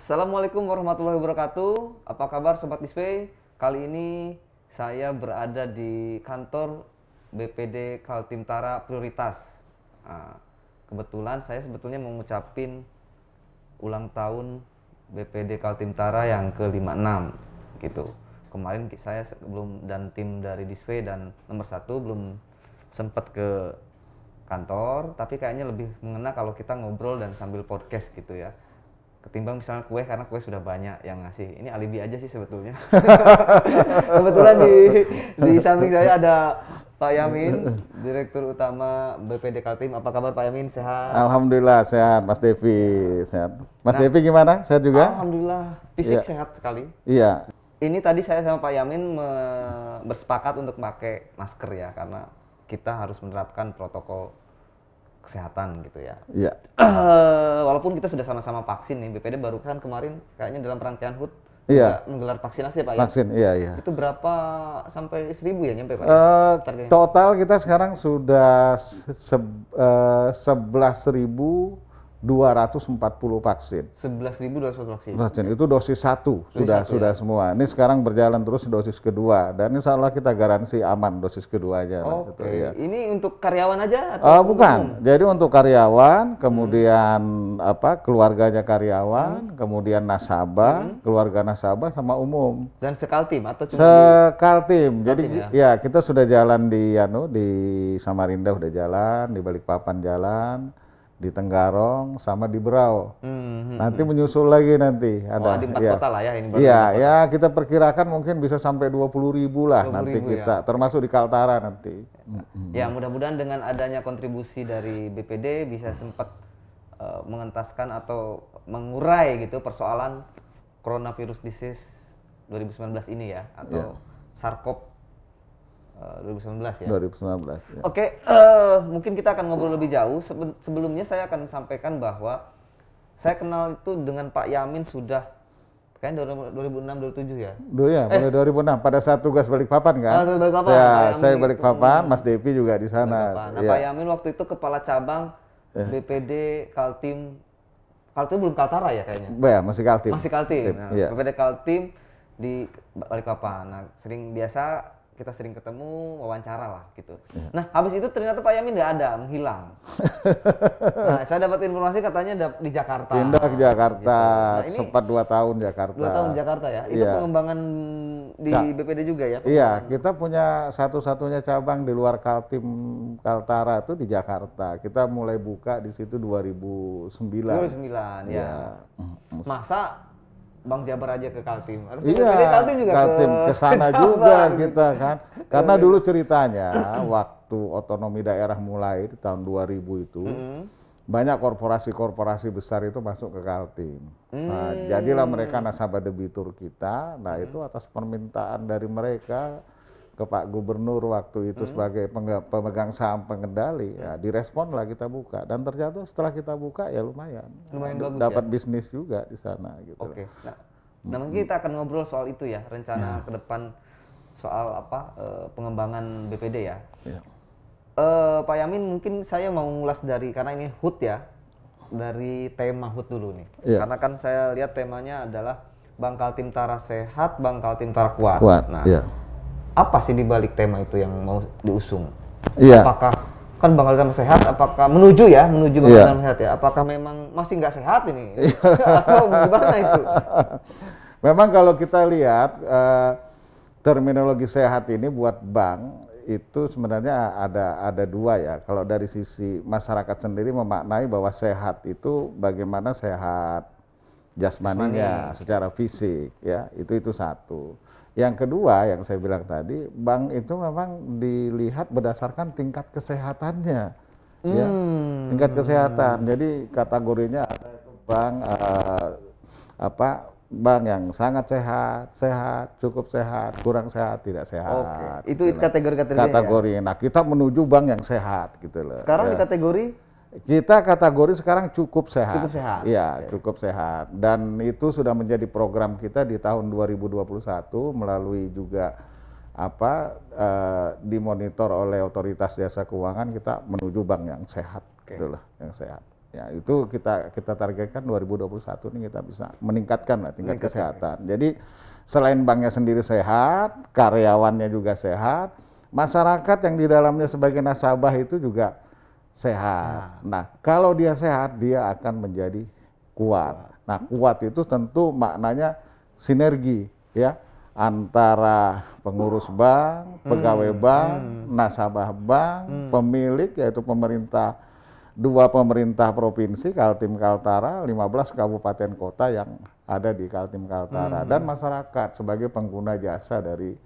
Assalamualaikum warahmatullahi wabarakatuh. Apa kabar Sobat Display? Kali ini saya berada di kantor BPD Kaltimtara Prioritas. Nah, kebetulan saya sebetulnya mau ngucapin ulang tahun BPD Kaltimtara yang ke-56 gitu. Kemarin saya belum, dan tim dari Display dan nomor 1 belum sempat ke kantor, tapi kayaknya lebih mengena kalau kita ngobrol dan sambil podcast gitu ya, ketimbang misalnya kue, karena kue sudah banyak yang ngasih. Ini alibi aja sih sebetulnya. Kebetulan di samping saya ada Pak Yamin, Direktur Utama BPD Kaltim. Apa kabar Pak Yamin? Sehat? Alhamdulillah sehat, Mas Devi sehat. Mas Devi gimana? Sehat juga? Alhamdulillah, fisik sehat sekali. Iya. Ini tadi saya sama Pak Yamin bersepakat untuk pakai masker ya, karena kita harus menerapkan protokol kesehatan gitu ya. Iya. Walaupun kita sudah sama-sama vaksin nih, BPD baru kan kemarin kayaknya dalam rangkaian HUT menggelar vaksinasi ya Pak ya? Vaksin, iya. Itu berapa sampai 1.000 ya nyampe Pak? Total kita sekarang sudah 11.240 vaksin. 11.200 vaksin. Itu dosis 1 sudah semua. Ini sekarang berjalan terus dosis kedua, dan insya Allah kita garansi aman dosis keduanya. Oke. Gitu, ya. Ini untuk karyawan aja atau bukan. Jadi untuk karyawan, kemudian keluarganya karyawan, kemudian nasabah, keluarga nasabah sama umum. Dan sekaltim atau cuma sekaltim. Jadi ya? Kita sudah jalan di Samarinda udah jalan, di Balikpapan jalan, di Tenggarong sama di Berau. Nanti menyusul lagi nanti ada. Di 4 kota lah ya ini. Iya, kita perkirakan mungkin bisa sampai 20.000 lah 20.000 nanti kita, ya. termasuk di Kaltara nanti. Ya, mudah-mudahan dengan adanya kontribusi dari BPD bisa sempat mengentaskan atau mengurai gitu persoalan coronavirus disease 2019 ini ya, atau SARS-CoV 2019 ya. 2019. Ya. Oke, mungkin kita akan ngobrol lebih jauh. Sebelumnya saya akan sampaikan bahwa saya kenal itu dengan Pak Yamin sudah kayaknya 2006-2007 ya. Mulai 2006 pada saat tugas Balikpapan kan. Balikpapan. Ya, saya Balikpapan, Mas Devi juga di sana. Nah, Pak Yamin waktu itu kepala cabang BPD Kaltim. Kaltim belum Kaltara ya kayaknya. Ya, masih Kaltim. Masih Kaltim. Nah, ya. BPD Kaltim di Balikpapan. Nah, kita sering ketemu, wawancara lah gitu. Ya. Nah, habis itu ternyata Pak Yamin nggak ada, menghilang. Nah, saya dapat informasi katanya di Jakarta. Pindah ke Jakarta, gitu. Nah, sempat 2 tahun Jakarta. 2 tahun di Jakarta ya? Itu pengembangan di BPD juga ya? Iya, kita punya satu-satunya cabang di luar Kaltim, Kaltara itu di Jakarta. Kita mulai buka di situ 2009. 2009, ya. Masa Bang Jabar aja ke Kaltim, harus Kaltim juga ke sana juga kita kan. Karena dulu ceritanya waktu otonomi daerah mulai di tahun 2000 itu banyak korporasi-korporasi besar itu masuk ke Kaltim. Nah, jadilah mereka nasabah debitur kita. Nah, itu atas permintaan dari mereka ke Pak Gubernur waktu itu sebagai pemegang saham pengendali, ya direspon lah kita buka, dan ternyata setelah kita buka ya lumayan bagus, dapat bisnis juga di sana gitu. Oke. Nah, mungkin kita akan ngobrol soal itu ya, rencana ke depan soal pengembangan BPD ya. Pak Yamin, mungkin saya mau ngulas karena ini HUT ya, dari tema HUT dulu nih. Karena kan saya lihat temanya adalah Bank Kaltimtara Sehat, Bank Kaltimtara Kuat. Nah, apa sih dibalik tema itu yang mau diusung? Apakah kan Bank Kaltimtara Sehat, apakah menuju Bank Kaltimtara Sehat ya? Apakah memang masih nggak sehat ini? Atau gimana itu? Memang kalau kita lihat terminologi sehat ini buat bank itu sebenarnya ada 2 ya. Kalau dari sisi masyarakat sendiri memaknai bahwa sehat itu bagaimana sehat jasmaninya secara fisik ya, itu satu. Yang kedua yang saya bilang tadi, bank itu memang dilihat berdasarkan tingkat kesehatannya, ya, tingkat kesehatan. Jadi kategorinya ada itu bank bank yang sangat sehat, cukup sehat, kurang sehat, tidak sehat. Itu kategori-kategorinya. Kategori. Ya? Nah, kita menuju bank yang sehat gitu loh. Sekarang di kategori? Kita kategori sekarang cukup sehat. Cukup sehat. Iya, cukup sehat. Dan itu sudah menjadi program kita di tahun 2021 melalui juga dimonitor oleh Otoritas Jasa Keuangan, kita menuju bank yang sehat gitu loh, yang sehat. Ya, itu kita targetkan 2021 ini kita bisa meningkatkan lah tingkat kesehatan. Jadi selain banknya sendiri sehat, karyawannya juga sehat, masyarakat yang di dalamnya sebagai nasabah itu juga sehat. Nah, kalau dia sehat, dia akan menjadi kuat. Nah, kuat itu tentu maknanya sinergi ya antara pengurus bank, pegawai bank, nasabah bank, pemilik yaitu pemerintah, 2 pemerintah provinsi, Kaltim Kaltara, 15 kabupaten kota yang ada di Kaltim Kaltara, dan masyarakat sebagai pengguna jasa dari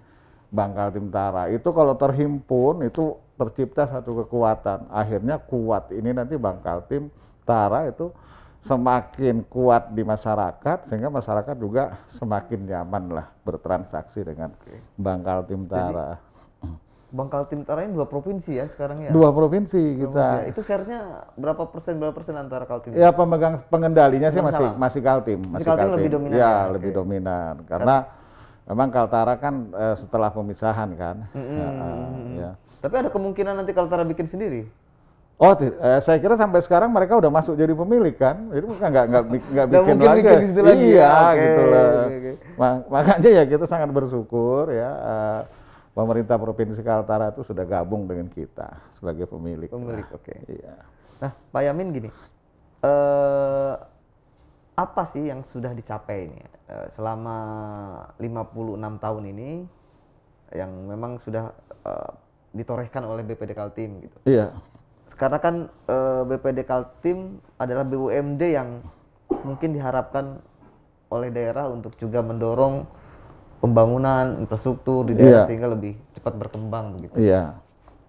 Bank Kaltim Tara. Itu kalau terhimpun, itu tercipta satu kekuatan. Akhirnya kuat ini nanti Bank Kaltim Tara itu semakin kuat di masyarakat, sehingga masyarakat juga semakin nyaman lah bertransaksi dengan Bank Kaltim Tara. Bank Kaltim Tara ini 2 provinsi ya sekarang ya? 2 provinsi kita. Itu share-nya berapa persen antara Kaltim? Ya, pemegang pengendalinya sih masih Kaltim. Masih Kaltim lebih dominan ya? Ya, lebih dominan. Karena memang Kaltara kan setelah pemisahan kan. Ya. Tapi ada kemungkinan nanti Kaltara bikin sendiri? Oh, saya kira sampai sekarang mereka udah masuk jadi pemilik kan, jadi mereka nggak bikin lagi. Iya, gitu loh. Makanya ya kita sangat bersyukur ya. Pemerintah Provinsi Kaltara itu sudah gabung dengan kita sebagai pemilik. Oke. Iya. Nah, Pak Yamin gini, apa sih yang sudah dicapai ini selama 56 tahun ini yang memang sudah ditorehkan oleh BPD Kaltim gitu? Iya. Sekarang kan BPD Kaltim adalah BUMD yang mungkin diharapkan oleh daerah untuk juga mendorong pembangunan infrastruktur di daerah sehingga lebih cepat berkembang begitu. Iya.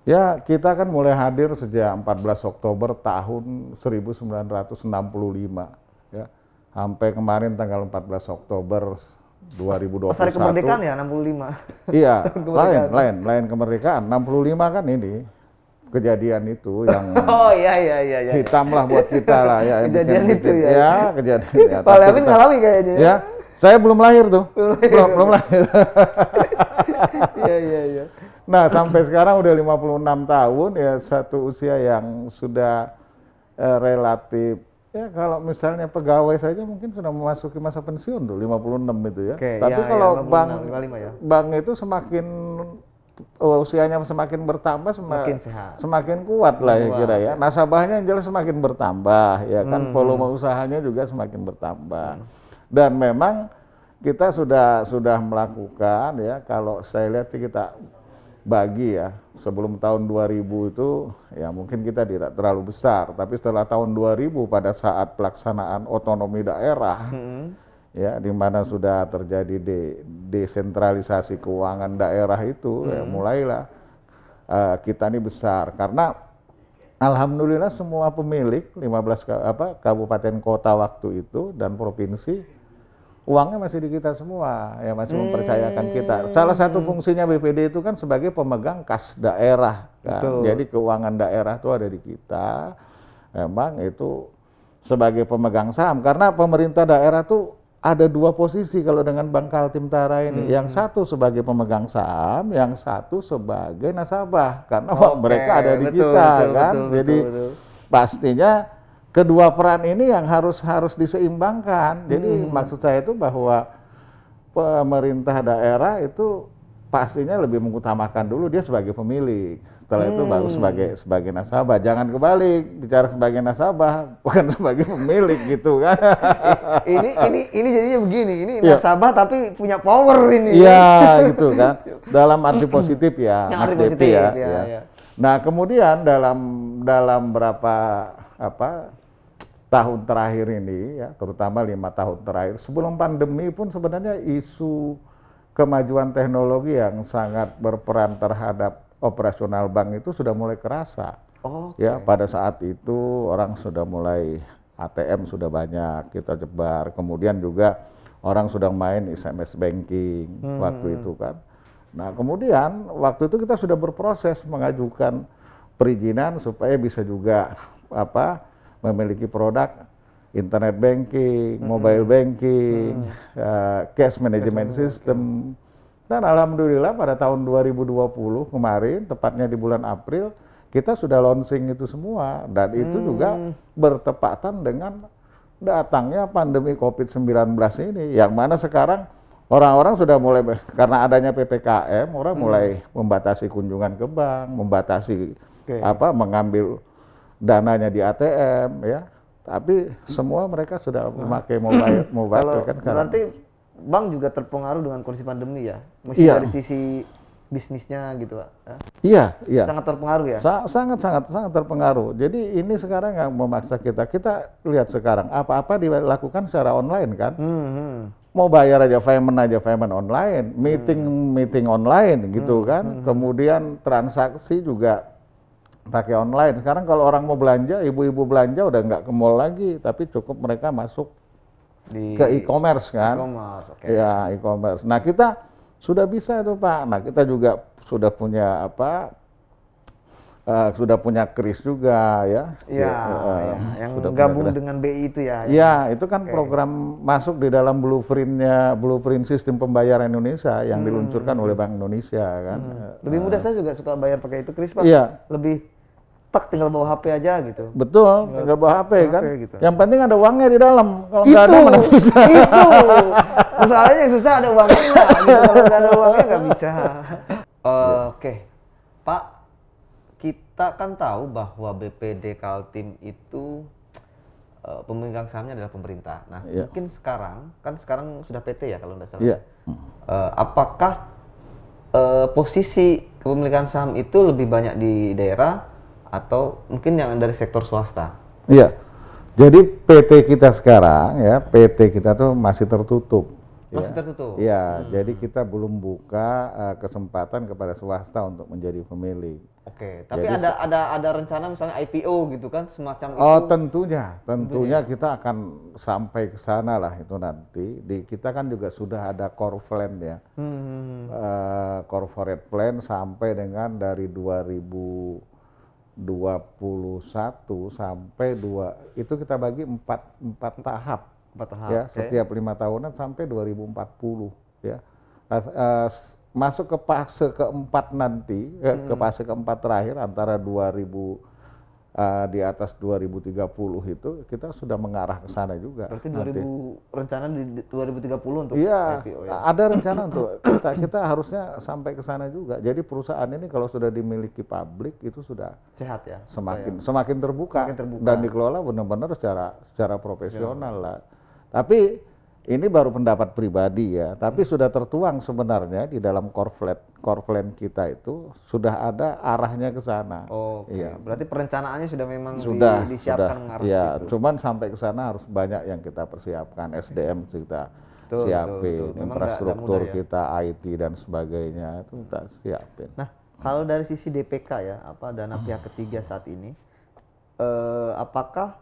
Ya, kita kan mulai hadir sejak 14 Oktober tahun 1965 ya. Sampai kemarin tanggal 14 Oktober 2021. Pas hari kemerdekaan ya 65. Iya, lain kemerdekaan. 65 kan ini kejadian itu yang hitam lah buat kita lah ya. Kejadian itu ya. Ya, kejadian. Ya, Pak Yamin ngalami kayaknya. Ya. Saya belum lahir tuh, belum lahir. Iya. Nah, sampai sekarang udah 56 tahun ya, satu usia yang sudah relatif ya, kalau misalnya pegawai saja mungkin sudah memasuki masa pensiun tuh 56 itu ya. Tapi kalau bank itu semakin usianya semakin bertambah semakin kuat lah ya kira ya. Nasabahnya yang jelas semakin bertambah ya kan, volume usahanya juga semakin bertambah. Dan memang kita sudah melakukan ya, kalau saya lihat kita bagi ya, sebelum tahun 2000 itu ya mungkin kita tidak terlalu besar, tapi setelah tahun 2000 pada saat pelaksanaan otonomi daerah ya, di mana sudah terjadi desentralisasi keuangan daerah itu ya, mulailah kita ini besar karena alhamdulillah semua pemilik 15 kabupaten kota waktu itu dan provinsi uangnya masih di kita semua, ya masih mempercayakan kita. Salah satu fungsinya BPD itu kan sebagai pemegang kas daerah, kan? Jadi keuangan daerah itu ada di kita. Memang itu sebagai pemegang saham, karena pemerintah daerah tuh ada 2 posisi kalau dengan Bank Kaltim Tara ini. Yang satu sebagai pemegang saham, yang satu sebagai nasabah, karena mereka ada di kita, kan? Jadi pastinya kedua peran ini yang harus diseimbangkan. Jadi maksud saya itu bahwa pemerintah daerah itu pastinya lebih mengutamakan dulu dia sebagai pemilik. Setelah itu baru sebagai nasabah. Jangan kebalik, bicara sebagai nasabah bukan sebagai pemilik gitu kan. ini jadinya begini, ini nasabah tapi punya power ini. Iya gitu kan. Dalam arti positif ya, Mas Depi ya. Nah, kemudian dalam berapa tahun terakhir ini ya, terutama 5 tahun terakhir, sebelum pandemi pun sebenarnya isu kemajuan teknologi yang sangat berperan terhadap operasional bank itu sudah mulai kerasa. Ya, pada saat itu orang sudah mulai ATM sudah banyak kita jebar, kemudian juga orang sudah main SMS banking waktu itu kan. Nah, kemudian waktu itu kita sudah berproses mengajukan perizinan supaya bisa juga memiliki produk internet banking, mobile banking, cash management system. Dan alhamdulillah pada tahun 2020 kemarin, tepatnya di bulan April, kita sudah launching itu semua, dan itu juga bertepatan dengan datangnya pandemi COVID-19 ini, yang mana sekarang orang-orang sudah mulai, karena adanya PPKM, orang mulai membatasi kunjungan ke bank, membatasi mengambil dananya di ATM, ya. Tapi semua mereka sudah memakai mobile kan. Berarti bank juga terpengaruh dengan kondisi pandemi ya? Mesti dari sisi bisnisnya gitu, Pak? Iya. Sangat terpengaruh ya? Sangat terpengaruh. Jadi ini sekarang yang memaksa kita lihat sekarang, apa-apa dilakukan secara online kan? Mau bayar aja payment online, meeting online gitu kan. Kemudian transaksi juga pakai online. Sekarang kalau orang mau belanja, ibu-ibu belanja udah nggak ke mall lagi, tapi cukup mereka masuk ke e-commerce kan. Ya, e-commerce. Nah, kita sudah bisa itu, Pak. Nah, kita juga sudah punya sudah punya kris juga ya. Yang gabung dengan BI itu ya. Iya, itu kan program masuk di dalam blueprint sistem pembayaran Indonesia yang diluncurkan oleh Bank Indonesia kan. Lebih mudah, saya juga suka bayar pakai itu kris, Pak. Iya. Lebih tinggal bawa HP aja gitu. Betul, tinggal bawa HP kan. Gitu. Yang penting ada uangnya di dalam. Kalau nggak ada mana bisa. Itu. Masalahnya yang susah ada uangnya nggak. Gitu. Kalau nggak ada uangnya nggak bisa. Oke, Pak. Kita kan tahu bahwa BPD Kaltim itu pemegang sahamnya adalah pemerintah. Nah, mungkin sekarang sudah PT ya kalau nggak salah. Iya. Apakah posisi kepemilikan saham itu lebih banyak di daerah atau mungkin yang dari sektor swasta? Iya. Jadi PT kita sekarang ya, PT kita tuh masih tertutup. Masih tertutup? Iya, jadi kita belum buka kesempatan kepada swasta untuk menjadi pemilik. Oke, tapi jadi, ada rencana misalnya IPO gitu kan, semacam itu? Oh, tentunya kita akan sampai ke sana lah itu nanti. Kita kan juga sudah ada core plan ya, corporate plan sampai dengan dari 2021 sampai itu kita bagi empat tahap. Ya, setiap 5 tahunan sampai 2040 ya. Masuk ke fase keempat nanti, ke fase keempat terakhir antara 2000 di atas 2030 itu kita sudah mengarah ke sana juga. Berarti rencana di 2030 untuk IPO ya? Ada rencana untuk kita harusnya sampai ke sana juga. Jadi perusahaan ini kalau sudah dimiliki publik itu sudah sehat ya, semakin terbuka dan dikelola benar-benar secara profesional lah. Tapi ini baru pendapat pribadi ya, tapi sudah tertuang sebenarnya di dalam core plan kita itu sudah ada arahnya ke sana. Iya. Berarti perencanaannya sudah memang disiapkan mengarah ya, situ. Cuman sampai ke sana harus banyak yang kita persiapkan, SDM kita siapin, infrastruktur kita, IT dan sebagainya itu kita siapin. Nah, kalau dari sisi DPK ya, dana pihak ketiga saat ini, apakah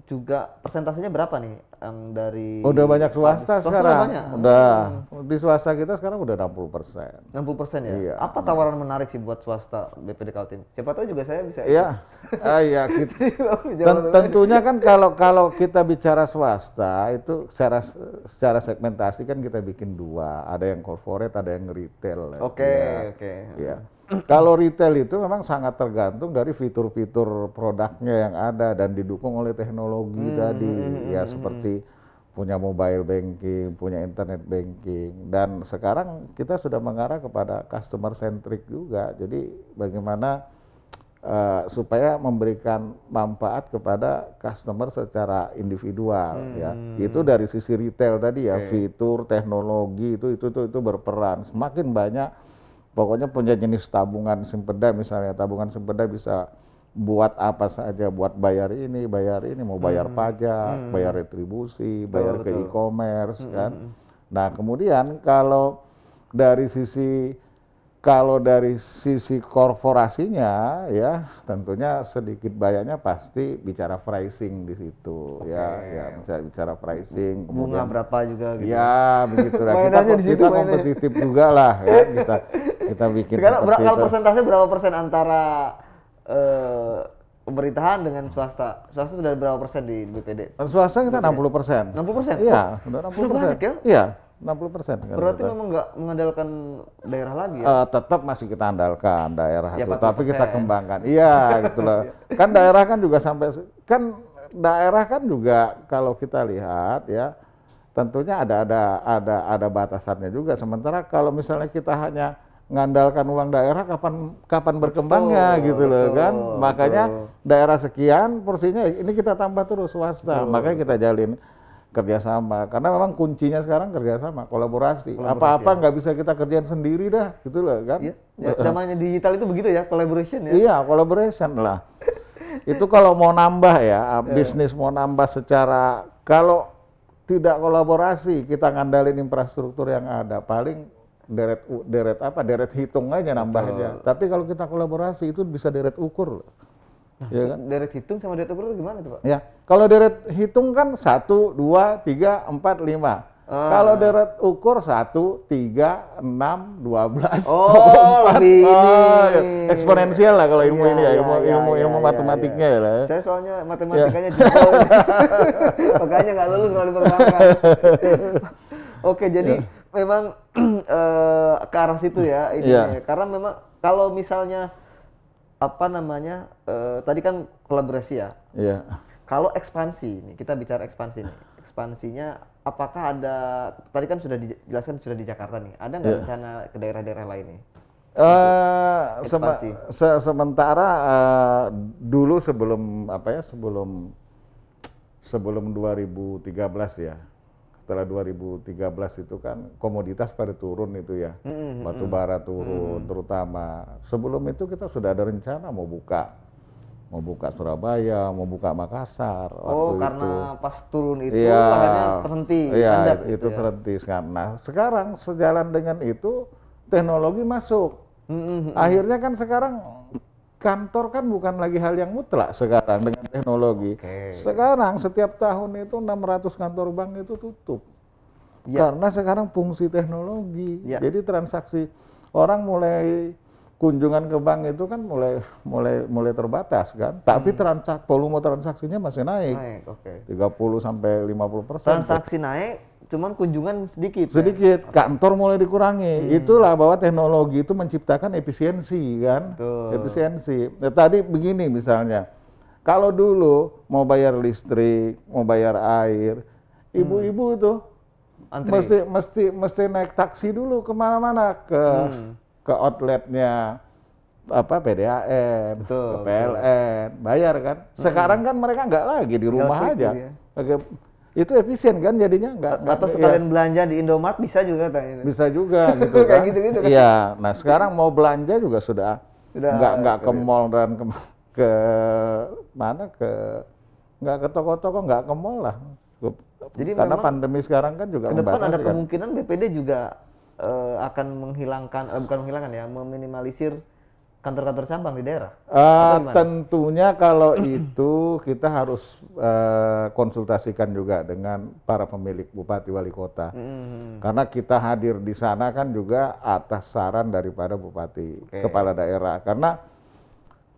juga persentasenya berapa nih yang dari udah banyak swasta sekarang. Udah di swasta kita sekarang udah 60%. 60% ya? Iya. Apa tawaran menarik sih buat swasta BPD Kaltim? Siapa tahu juga saya bisa. Iya. Iya, tentunya kan kalau kita bicara swasta itu secara segmentasi kan kita bikin dua, ada yang corporate, ada yang retail. Oke. Iya. Kalau retail itu memang sangat tergantung dari fitur-fitur produknya yang ada dan didukung oleh teknologi tadi, ya seperti punya mobile banking, punya internet banking, dan sekarang kita sudah mengarah kepada customer centric juga. Jadi bagaimana supaya memberikan manfaat kepada customer secara individual, ya. Itu dari sisi retail tadi ya, fitur teknologi itu berperan. Semakin banyak. Pokoknya punya jenis tabungan simpeda misalnya, tabungan simpeda bisa buat apa saja, buat bayar ini, mau bayar pajak, bayar retribusi, bayar ke e-commerce kan. Nah, kemudian kalau dari sisi korporasinya ya tentunya sedikit banyaknya pasti bicara pricing di situ ya bicara pricing, bunga berapa juga gitu. Ya, begitulah. Kita kompetitif juga lah ya, kita bikin. Sekarang kalau persentase berapa persen antara pemerintahan dengan swasta? Swasta sudah berapa persen di BPD? Swasta kita 60%. 60%? Iya, udah 60%. Banyak ya? Iya. 60%. Berarti memang nggak mengandalkan daerah lagi ya? Tetap masih kita andalkan daerah Ya, itu, tapi kita 40%. kembangkan. Iya, gitu loh. Kan daerah kan juga daerah kan juga kalau kita lihat ya, tentunya ada batasannya juga. Sementara kalau misalnya kita hanya ngandalkan uang daerah, kapan berkembangnya gitu loh kan. Makanya daerah sekian porsinya ini kita tambah terus swasta. Makanya kita jalin kerjasama, karena memang kuncinya sekarang kerjasama, kolaborasi. Apa-apa nggak bisa kita kerjain sendiri dah, gitu loh kan? Iya. Namanya digital itu begitu ya, collaboration ya? Iya, collaboration lah. Itu kalau mau nambah ya, bisnis mau nambah secara, kalau tidak kolaborasi, kita ngandalin infrastruktur yang ada, paling deret hitung aja nambahnya. Tapi kalau kita kolaborasi itu bisa deret ukur loh. Nah, Ya kan? deret hitung sama deret ukur itu gimana tuh Pak? Ya, kalau deret hitung kan 1, 2, 3, 4, 5. Kalau deret ukur 1, 3, 6, 12. Oh, lebih ini. Eksponensial lah kalau ilmu Iya, ini ya, iya, ilmu iya, matematiknya ya. Lah. Saya soalnya matematikanya jebol. Makanya nggak lulus kalau di perbankan. Oke, jadi memang ke arah situ ya ini. Karena memang kalau misalnya apa namanya tadi kan kolaborasi ya. Iya. Kalau ekspansi nih, kita bicara ekspansi nih. Ekspansinya apakah ada, tadi kan sudah dijelaskan sudah di Jakarta nih. Ada nggak rencana ke daerah-daerah lain nih? Sementara dulu sebelum 2013 ya. Setelah 2013 itu kan komoditas pada turun itu ya, batu bara turun terutama. Sebelum itu kita sudah ada rencana mau buka Surabaya, mau buka Makassar. Oh, karena pas turun itu akhirnya terhenti. Iya, itu terhenti sekarang. Nah, sekarang sejalan dengan itu teknologi masuk. Akhirnya kan sekarang kantor kan bukan lagi hal yang mutlak sekarang dengan teknologi. Sekarang setiap tahun itu 600 kantor bank itu tutup. Karena sekarang fungsi teknologi. Jadi transaksi orang mulai kunjungan ke bank itu kan mulai terbatas kan. Tapi volume transaksinya masih naik. 30 sampai 50%. Transaksi naik, cuman kunjungan sedikit. Sedikit, kantor mulai dikurangi. Itulah bahwa teknologi itu menciptakan efisiensi kan. Efisiensi. Nah, tadi begini misalnya, kalau dulu mau bayar listrik, mau bayar air, ibu-ibu itu mesti naik taksi dulu kemana-mana ke outletnya PDAM, ke PLN, bayar kan. Sekarang kan mereka nggak lagi di rumah aja. Itu efisien kan jadinya atau sekalian belanja di Indomaret bisa juga bisa juga gitu kan. Kayak gitu-gitu kan. Iya, nah sekarang mau belanja juga sudah nggak ke mall dan nggak ke toko-toko, nggak ke mall lah. Jadi karena pandemi sekarang kan juga ke depan ada kemungkinan BPD juga akan meminimalisir kantor-kantor cabang di daerah? Tentunya kalau itu kita harus konsultasikan juga dengan para pemilik bupati wali kota. Karena kita hadir di sana kan juga atas saran daripada bupati, kepala daerah. Karena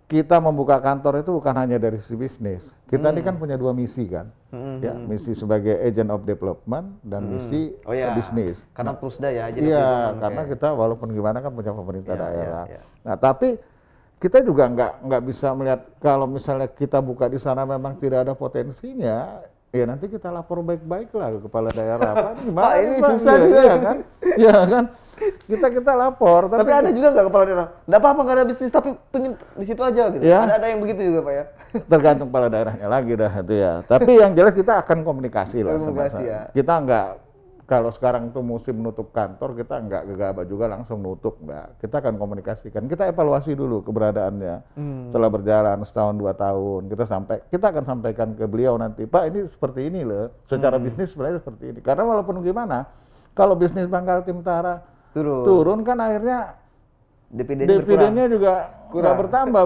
kita membuka kantor itu bukan hanya dari sisi bisnis. Kita ini kan punya 2 misi kan. Ya, misi sebagai agent of development dan misi bisnis. Karena Pusda ya. Iya, karena kita walaupun gimana kan punya pemerintah daerah. Nah, tapi kita juga nggak bisa melihat kalau misalnya kita buka di sana memang tidak ada potensinya, ya nanti kita lapor baik-baik lah ke kepala daerah. Pak, ini susah juga kan? Iya kan? Kita lapor. Tapi ada juga nggak kepala daerah? Nggak apa-apa nggak ada bisnis, tapi pengen di situ aja gitu. Ya. Ada yang begitu juga Pak ya? Tergantung kepala daerahnya lagi dah itu ya. Tapi yang jelas kita akan komunikasi lah. Kita nggak, kalau sekarang tuh musim nutup kantor, kita nggak gegabah juga langsung nutup. Nggak. Kita akan komunikasikan. Kita evaluasi dulu keberadaannya. Setelah berjalan setahun 2 tahun, kita akan sampaikan ke beliau nanti. Pak, ini seperti ini loh. Secara bisnis sebenarnya seperti ini. Karena walaupun gimana, kalau bisnis Bank Kaltim Tara turun kan akhirnya dividen-nya juga nggak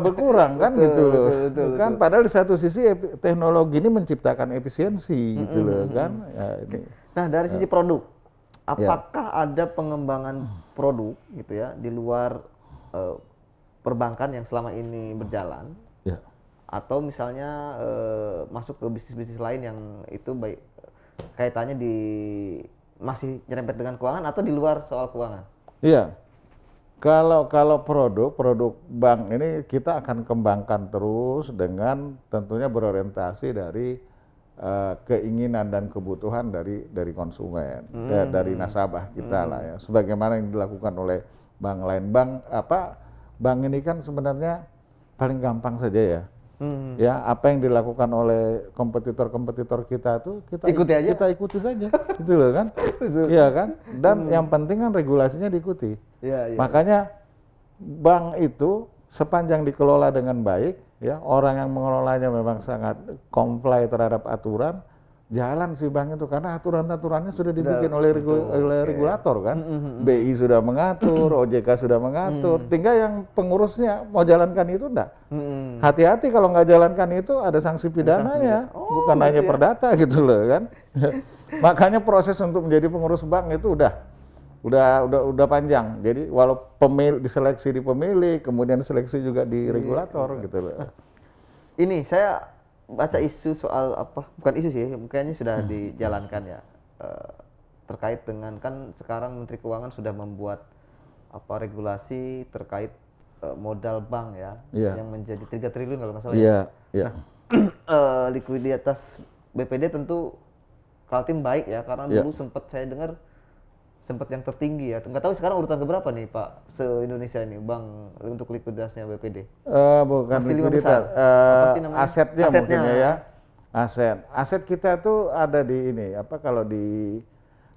berkurang kan gitu loh. Kan padahal di satu sisi teknologi ini menciptakan efisiensi gitu loh kan. Ya, ini. Nah, dari sisi produk, apakah ada pengembangan produk gitu ya di luar perbankan yang selama ini berjalan? Atau misalnya masuk ke bisnis-bisnis lain yang itu baik kaitannya di masih nyerempet dengan keuangan atau di luar soal keuangan? Iya. Kalau produk bank ini kita akan kembangkan terus dengan tentunya berorientasi dari keinginan dan kebutuhan dari konsumen, dari nasabah kita lah ya. Sebagaimana yang dilakukan oleh bank lain. Bank ini kan sebenarnya paling gampang saja ya. Ya, apa yang dilakukan oleh kompetitor-kompetitor kita tuh kita ikuti saja, gitu loh kan? Iya kan? Dan yang penting kan regulasinya diikuti. Makanya bank itu sepanjang dikelola dengan baik, ya orang yang mengelolanya memang sangat comply terhadap aturan, jalan si bank itu karena aturan-aturannya sudah dibikin oleh regulator kan. BI sudah mengatur, OJK sudah mengatur, tinggal yang pengurusnya mau jalankan itu enggak. Hati-hati kalau nggak jalankan itu ada sanksi pidananya, bukan hanya perdata gitu loh kan. Makanya proses untuk menjadi pengurus bank itu udah panjang. Jadi walau diseleksi di pemilik, kemudian seleksi juga di regulator gitu loh. Ini saya baca isu soal bukan isu sih, kayaknya sudah dijalankan ya, terkait dengan kan sekarang Menteri Keuangan sudah membuat regulasi terkait modal bank ya, yang menjadi 3 triliun kalau nggak salah ya. Nah, likuiditas BPD tentu Kaltim baik ya, karena dulu saya dengar sempat yang tertinggi ya. Nggak tahu sekarang urutan keberapa nih Pak se-Indonesia ini bank untuk likuiditasnya BPD? Bukan masih likuiditas, asetnya mungkin ya. Aset kita tuh ada di ini, kalau di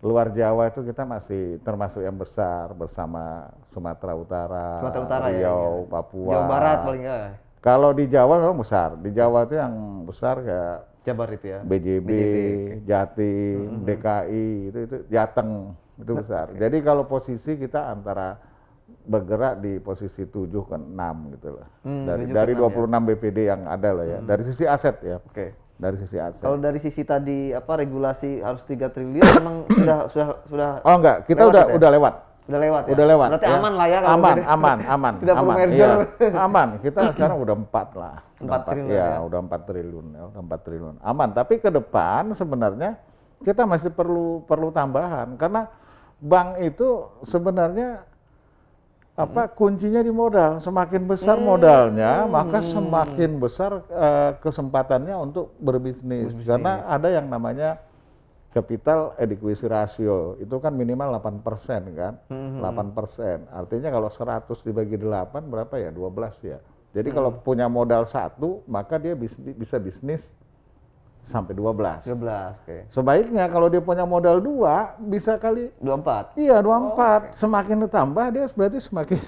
luar Jawa itu kita masih termasuk yang besar bersama Sumatera Utara, Riau, Papua. Jawa Barat paling ya. Kalau di Jawa memang besar. Di Jawa itu yang besar kayak Jabar itu ya. BJB, Jatim, DKI, itu Jateng. Itu besar. Jadi kalau posisi kita antara bergerak di posisi 7 ke 6 gitu loh. Dari 26 BPD yang ada lah ya. Dari sisi aset ya. Dari sisi aset. Kalau dari sisi tadi regulasi harus 3 triliun memang sudah Oh enggak, kita udah lewat. Udah lewat ya. Udah lewat. Berarti ya. aman lah ya kalau aman. Tidak perlu merger. Iya. Aman. Kita sekarang udah 4 lah. 4 triliun ya. Udah 4 triliun ya, udah 4 triliun. Aman, tapi ke depan sebenarnya kita masih perlu tambahan karena bank itu sebenarnya kuncinya di modal. Semakin besar modalnya, maka semakin besar kesempatannya untuk berbisnis. Karena ada yang namanya capital adequacy ratio. Itu kan minimal 8% kan. 8%. Artinya kalau 100 dibagi 8 berapa ya? 12 ya. Jadi kalau punya modal 1, maka dia bisa bisnis sampai 12. Sebaiknya kalau dia punya modal 2 bisa kali 24. Iya, 24. Semakin ditambah dia berarti semakin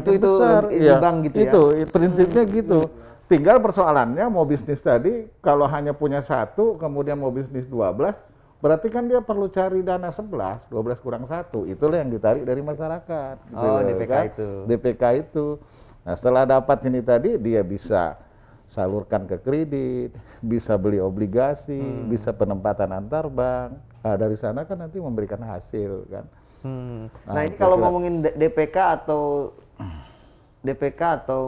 itu besar. Itu bank gitu ya. Itu prinsipnya gitu. Tinggal persoalannya mau bisnis tadi kalau hanya punya 1 kemudian mau bisnis 12 berarti kan dia perlu cari dana 11, 12 kurang 1. Itulah yang ditarik dari masyarakat gitu DPK kan? itu. DPK itu. Nah, setelah dapat ini tadi dia bisa salurkan ke kredit, bisa beli obligasi, bisa penempatan antar bank. Nah, dari sana kan nanti memberikan hasil kan. Nah, ini kalau ngomongin DPK atau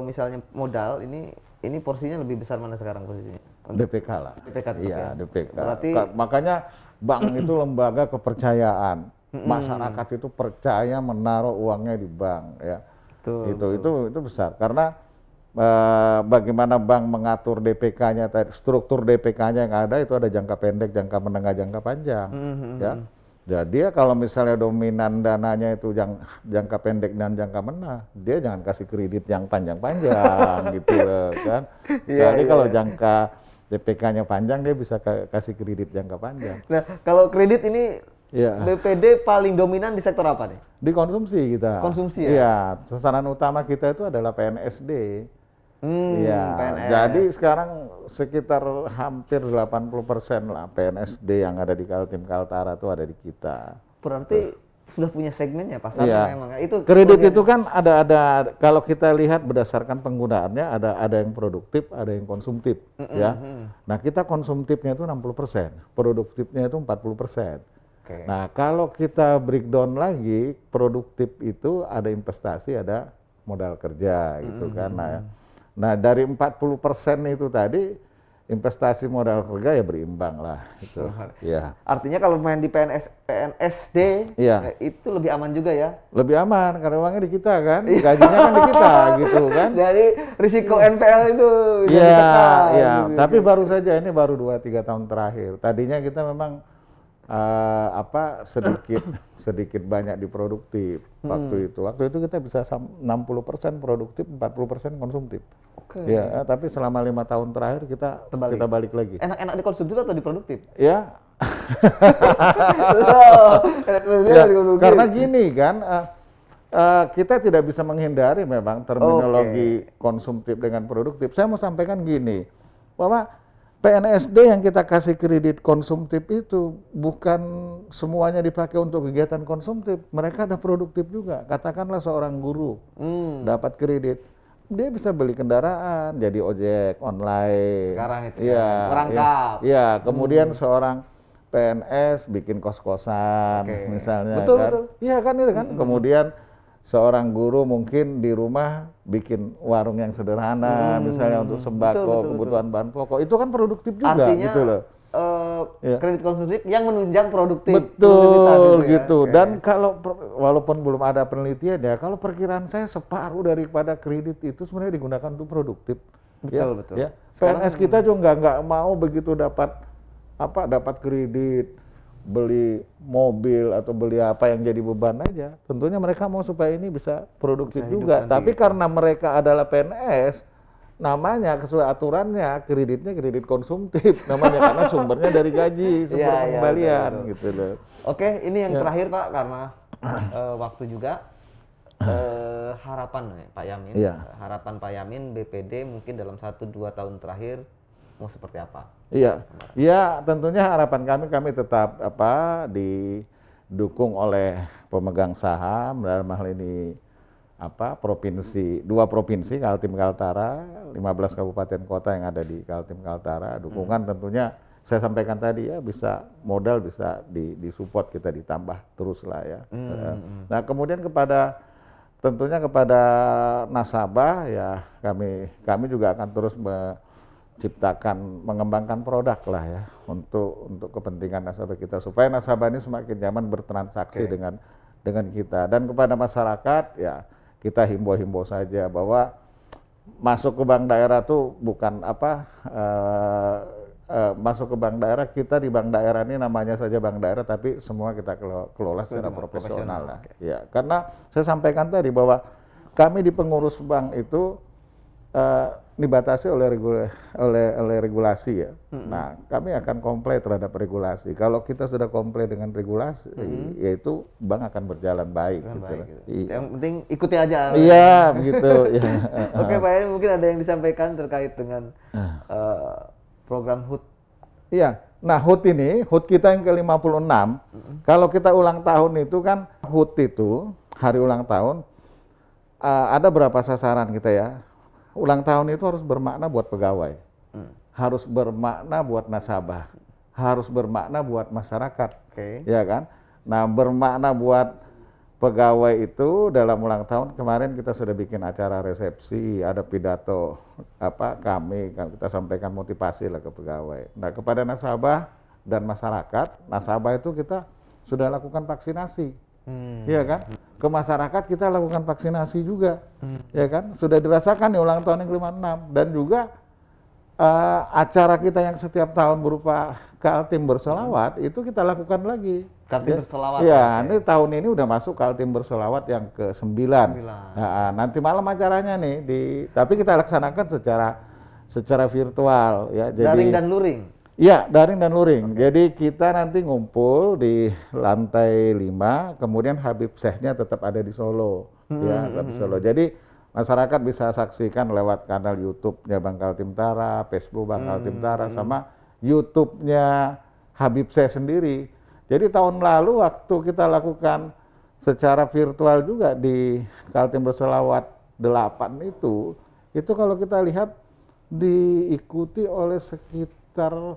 misalnya modal, ini porsinya lebih besar mana sekarang posisinya? DPK lah. DPK tetap iya, ya. DPK. Berarti makanya bank itu lembaga kepercayaan. Masyarakat itu percaya menaruh uangnya di bank ya. Itu besar karena bagaimana bank mengatur DPK-nya, struktur DPK-nya yang ada itu ada jangka pendek, jangka menengah, jangka panjang, ya. Jadi kalau misalnya dominan dananya itu jangka pendek dan jangka menengah, dia jangan kasih kredit yang panjang-panjang gitu loh kan. Jadi kalau jangka DPK-nya panjang dia bisa kasih kredit jangka panjang. Nah, kalau kredit ini BPD paling dominan di sektor apa nih? Di konsumsi kita. Konsumsi ya? Iya, sasaran utama kita itu adalah PNSD. Iya, PNS. jadi sekarang sekitar hampir 80% lah PNSD yang ada di Kaltim Kaltara itu ada di kita. Berarti sudah punya segmennya pasarnya memang. Itu kredit itu kan ada kalau kita lihat berdasarkan penggunaannya ada yang produktif, ada yang konsumtif, ya. Nah, kita konsumtifnya itu 60%, produktifnya itu 40%. Nah, kalau kita breakdown lagi, produktif itu ada investasi, ada modal kerja gitu kan. Nah, dari 40% itu tadi investasi modal kerja ya berimbang lah itu. Ya. Artinya kalau main di PNSD Iya. itu lebih aman juga ya? Lebih aman karena uangnya di kita kan, gajinya kan di kita gitu kan. Dari risiko NPL itu bisa Iya, ditekan, iya. gitu. Tapi baru saja ini baru 2-3 tahun terakhir. Tadinya kita memang sedikit banyak diproduktif waktu itu. Waktu itu kita bisa 60% produktif, 40% konsumtif. Oke. Ya, tapi selama 5 tahun terakhir kita balik lagi. Enak-enak dikonsumtif atau diproduktif? Ya. Ya, karena gini kan, kita tidak bisa menghindari memang terminologi konsumtif dengan produktif. Saya mau sampaikan gini, bahwa PNSD yang kita kasih kredit konsumtif itu bukan semuanya dipakai untuk kegiatan konsumtif. Mereka ada produktif juga. Katakanlah seorang guru dapat kredit, dia bisa beli kendaraan, jadi ojek online. Sekarang itu ya, merangkap. Iya, kemudian seorang PNS bikin kos-kosan misalnya. Betul. Iya kan itu kan. Kemudian seorang guru mungkin di rumah bikin warung yang sederhana, misalnya untuk sembako, kebutuhan bahan pokok. Itu kan produktif juga. Artinya, gitu loh. Kredit konsumtif yang menunjang produktif. Betul gitu. Ya? Dan kalau walaupun belum ada penelitian ya, kalau perkiraan saya separuh daripada kredit itu sebenarnya digunakan untuk produktif. Betul. Ya. PNS kita juga nggak mau begitu dapat kredit, beli mobil atau beli apa yang jadi beban aja. Tentunya mereka mau supaya ini bisa produktif juga. Tapi karena mereka adalah PNS, namanya sesuai aturannya kreditnya kredit konsumtif namanya karena sumbernya dari gaji, sumber pengembalian gitu loh. Oke, ini yang terakhir Pak karena waktu juga harapan Pak Yamin. Harapan Pak Yamin BPD mungkin dalam 1-2 tahun terakhir mau seperti apa? Iya, tentunya harapan kami tetap didukung oleh pemegang saham dalam hal ini dua provinsi Kaltim Kaltara, 15 kabupaten kota yang ada di Kaltim Kaltara. Dukungan tentunya saya sampaikan tadi ya, bisa modal bisa disupport, kita ditambah terus lah ya. Nah, kemudian tentunya kepada nasabah ya, kami juga akan terus mengembangkan produk lah ya untuk kepentingan nasabah kita supaya nasabah ini semakin nyaman bertransaksi dengan kita. Dan kepada masyarakat ya, kita himbau saja bahwa masuk ke bank daerah tuh bukan masuk ke bank daerah, kita di bank daerah ini namanya saja bank daerah tapi semua kita kelola secara profesional lah. Ya, karena saya sampaikan tadi bahwa kami di pengurus bank itu dibatasi oleh regulasi ya. Nah, kami akan comply terhadap regulasi. Kalau kita sudah comply dengan regulasi, yaitu bank akan berjalan baik. Yang penting ikuti aja. Iya, begitu. Oke, Pak Yamin, mungkin ada yang disampaikan terkait dengan program HUT. Iya. Nah, HUT kita yang ke-56, kalau kita ulang tahun itu kan HUT itu hari ulang tahun ada berapa sasaran kita ya? Ulang tahun itu harus bermakna buat pegawai, harus bermakna buat nasabah, harus bermakna buat masyarakat, ya kan? Nah, bermakna buat pegawai itu dalam ulang tahun kemarin kita sudah bikin acara resepsi, ada pidato kita sampaikan motivasi lah ke pegawai. Nah, kepada nasabah dan masyarakat, nasabah itu kita sudah lakukan vaksinasi. Ya kan? Ke masyarakat kita lakukan vaksinasi juga. Ya kan? Sudah dirasakan nih ulang tahun yang ke-56 dan juga acara kita yang setiap tahun berupa Kaltim Berselawat itu kita lakukan lagi. Kaltim Berselawat. Ya, ini tahun ini udah masuk Kaltim Berselawat yang ke-9. Nah, nanti malam acaranya nih tapi kita laksanakan secara virtual ya. Jadi daring dan luring. Iya, daring dan luring. Jadi kita nanti ngumpul di lantai 5, kemudian Habib Syekhnya tetap ada di Solo. Di Solo. Jadi masyarakat bisa saksikan lewat kanal YouTube-nya Bank Kaltim Tara, Facebook Bank Kaltim Tara, sama YouTube-nya Habib Syekh sendiri. Jadi tahun lalu waktu kita lakukan secara virtual juga di Kaltim Berselawat 8 itu kalau kita lihat diikuti oleh sekitar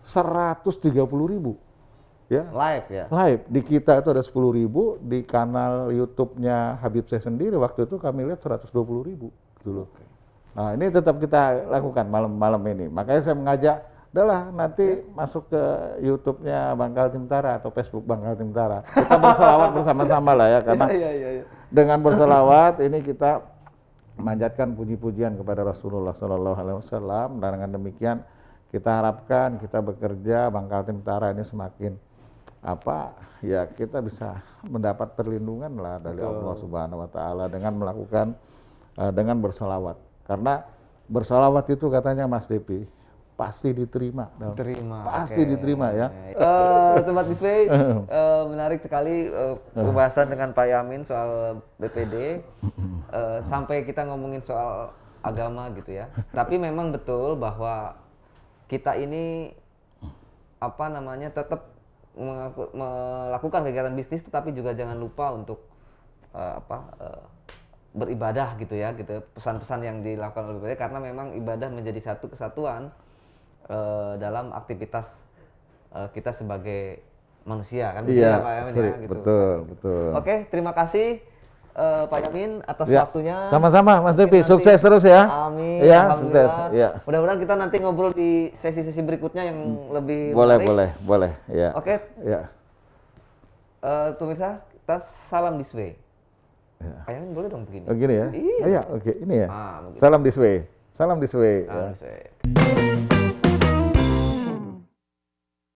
130.000 ya. Live ya? Live. Di kita itu ada 10.000, di kanal YouTube-nya Habib Syekh sendiri waktu itu kami lihat 120.000 gitu loh. Nah, ini tetap kita lakukan malam-malam ini. Makanya saya mengajak, udahlah nanti masuk ke YouTube-nya Bangkal Timtara atau Facebook Bangkal Timtara. Kita berselawat bersama-sama lah ya, karena dengan berselawat ini kita memanjatkan puji-pujian kepada Rasulullah SAW, dan dengan demikian kita harapkan kita bekerja Bangkal Timtara ini semakin ya kita bisa mendapat perlindungan lah dari Allah Subhanahu Wa Taala dengan melakukan dengan berselawat, karena berselawat itu katanya Mas Depi pasti diterima. Pasti diterima ya. Sobat Display, menarik sekali pembahasan dengan Pak Yamin soal BPD, sampai kita ngomongin soal agama gitu ya. Tapi memang betul bahwa kita ini tetap melakukan kegiatan bisnis, tetapi juga jangan lupa untuk beribadah gitu ya, gitu. Pesan-pesan yang dilakukan oleh BPD, karena memang ibadah menjadi satu kesatuan dalam aktivitas kita sebagai manusia kan, iya, Pak Yamin ya, gitu. Betul. Oke, terima kasih Pak Yamin atas ya, waktunya. Sama-sama Mas Depi, sukses terus ya. Amin. Ya, Alhamdulillah. sukses. Ya. Mudah-mudahan kita nanti ngobrol di sesi-sesi berikutnya yang lebih menarik. Boleh. Ya. Oke. Ya. Pemirsa, kita salam Display. Ya. Pak Yamin boleh dong begini. Oh gini ya? Iya. Iya, oke. Ini ya. Ah, Salam Display. Salam Display. Salam Display.